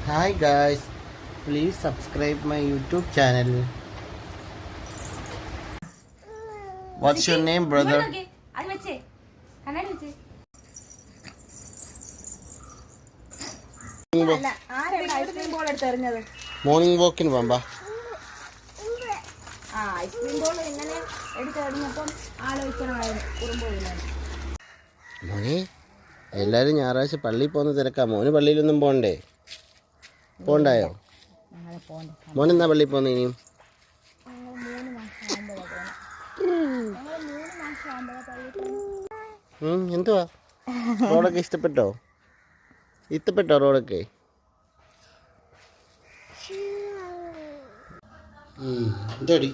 Hi guys, please subscribe my YouTube channel. What's your name, brother? Morning walk in Bamba. മോനെ എല്ലാവരും ഞായറാഴ്ച പള്ളിയിൽ പോകുന്ന തിരക്കാ. മോന് പള്ളിയിലൊന്നും പോകണ്ടേ? പോണ്ടായോ? മോനെന്നാ പള്ളിയിൽ പോകുന്ന ഇനിയും? എന്തുവാ റോഡൊക്കെ ഇഷ്ടപ്പെട്ടോ? റോഡൊക്കെ? എന്തോടി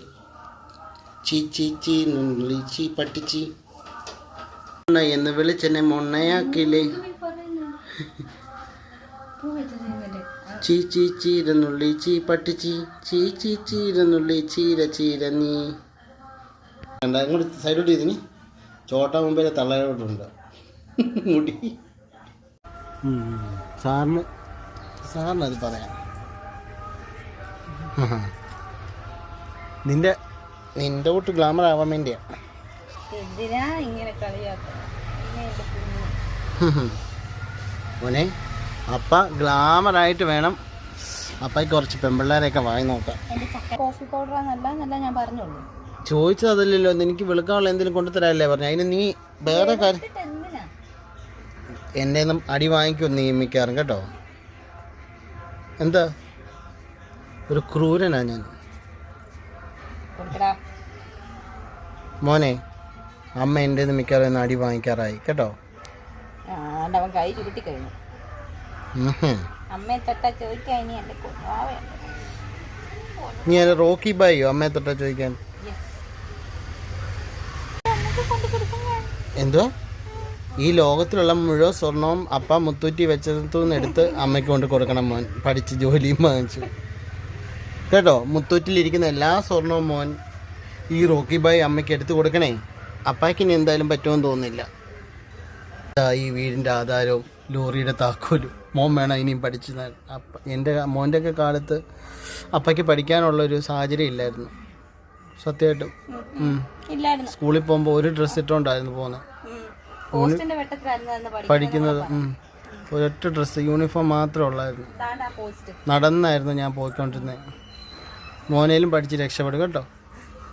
ചീ ചീ ചീ നുള്ളി ചീ പട്ടിച്ചി എന്ന് വിളിച്ചെന്നെ മൊണ്ണയാക്കില്ലേ? ചീ ചീ ചീരനുള്ളി ചീ പട്ടിച്ചി ചീ ചീ ചീരനുള്ളി ചീര ചീര നീ. അങ്ങോട്ട് സൈഡോട്ട് ഇതിന് ചോട്ടാ മുമ്പിലെ തള്ളയോട്ടുണ്ട് മുടി. സാറിന് അത് പറയാം. നിന്റെ കൂട്ട് ഗ്ലാമർ ആവാൻ വേണ്ടിയാ. മോനെ അപ്പ ഗ്ലാമറായിട്ട് വേണം. അപ്പയ്ക്ക് കുറച്ച് പെമ്പിള്ളേരെയൊക്കെ വായി നോക്കാം. ചോദിച്ചത് അതല്ലല്ലോ, എനിക്ക് വെളുക്കാനുള്ള എന്തെങ്കിലും കൊണ്ടുതരാല്ലേ പറഞ്ഞു. അതിന് നീ വേറെ കാര്യം എൻ്റെ ഒന്നും അടി വാങ്ങിക്കും നീ മിക്കാറും കേട്ടോ. എന്താ ഒരു ക്രൂരനാ ഞാൻ. മോനെ അമ്മ എൻ്റെ മിക്കാറും അടി വാങ്ങിക്കാറായി കേട്ടോ. നീ അല്ല റോക്കി ബായിയോ അമ്മയെ തൊട്ടാ ചോദിക്കാൻ? എന്തുവാ? ഈ ലോകത്തിലുള്ള മുഴുവൻ സ്വർണവും അപ്പ മുത്തൂറ്റി വെച്ചതുനിന്ന് എടുത്ത് അമ്മയ്ക്ക് കൊണ്ട് കൊടുക്കണം മോൻ. പഠിച്ച് ജോലിയും വാങ്ങിച്ചു കേട്ടോ. മുത്തൂറ്റിലിരിക്കുന്ന എല്ലാ സ്വർണവും മോൻ ഈ റോക്കി ബായി അമ്മയ്ക്ക് എടുത്ത് കൊടുക്കണേ. അപ്പായ്ക്ക് ഇനി എന്തായാലും പറ്റുമെന്ന് തോന്നുന്നില്ല. ഈ വീടിൻ്റെ ആധാരവും ലോറിയുടെ താക്കോലും മോൻ വേണം ഇനിയും പഠിച്ച്. എൻ്റെ മോൻ്റെയൊക്കെ കാലത്ത് അപ്പയ്ക്ക് പഠിക്കാനുള്ളൊരു സാഹചര്യം ഇല്ലായിരുന്നു സത്യമായിട്ടും. സ്കൂളിൽ പോകുമ്പോൾ ഒരു ഡ്രസ്സ് ഇട്ടുകൊണ്ടായിരുന്നു പോകുന്നത് പഠിക്കുന്നത്. ഒരൊറ്റ ഡ്രസ്സ് യൂണിഫോം മാത്രമേ ഉള്ളായിരുന്നു. നടന്നായിരുന്നു ഞാൻ പോയിക്കൊണ്ടിരുന്നത്. മോനേലും പഠിച്ച് രക്ഷപ്പെടും കേട്ടോ.